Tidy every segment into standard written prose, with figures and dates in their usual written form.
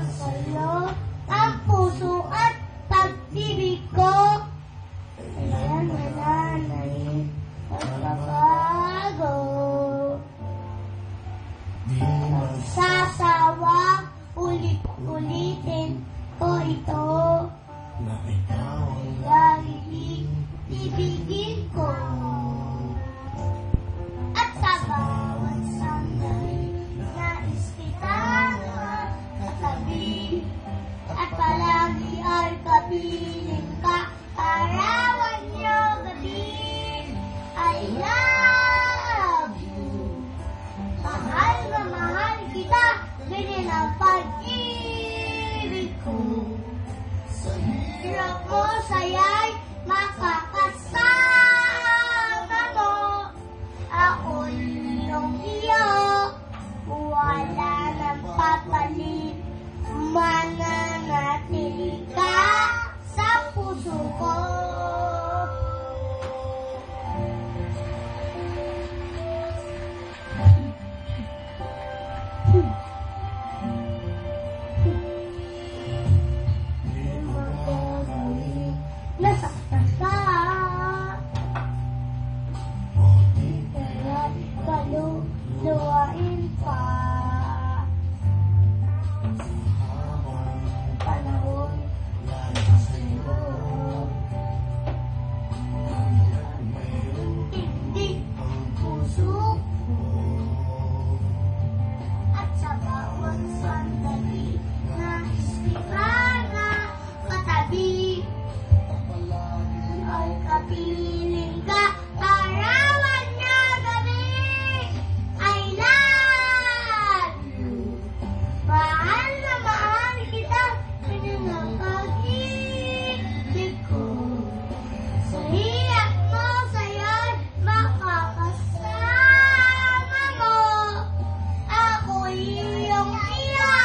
Sa'yo ang puso at pag-ibig ko. Ayan, wala na rin pagbabago. Sasawa, ulit-ulitin ko ito. Na ikaw ang Dahil ibigin ko. At sa bawat sandali, nais kitang katabi. At palagi ay kapiling ka, arawan niyo gabi. I love you. Mahal na mahal kita, ganyan ang pag-ibig ko. Sa hirap mo saya'y makakasama mo. Ako'y iyong iyo, wala nang papalit. Mananatili ka sa puso ko. Nasaktan ka, kaya paluluwain pa. Panahon sa'yo, hindi ang puso ko. At sa bawat sandali, nais kita na katabi. Ay kapiling ka, arawan niya gabi. I love you. Mahal na mahal kita, ganyan ang pag-ibig ko. Sa hirap mo sa'yo'y makakasama mo. Ako'y iyong iyo,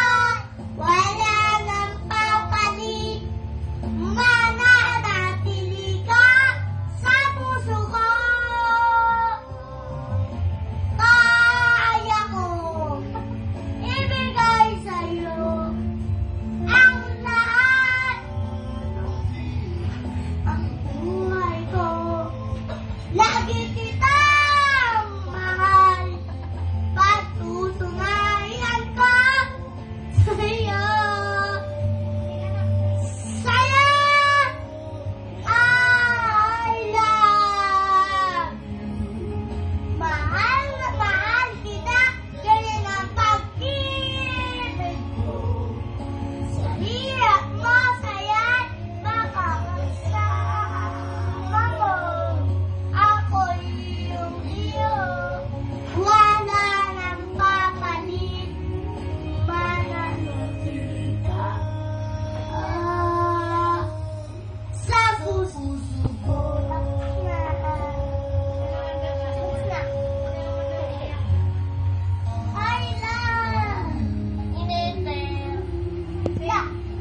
wala nang papalit. Mananatili ka sa puso ko. Kaya ko ibigay sa'yo ang lahat, ang buhay ko. Lagi kita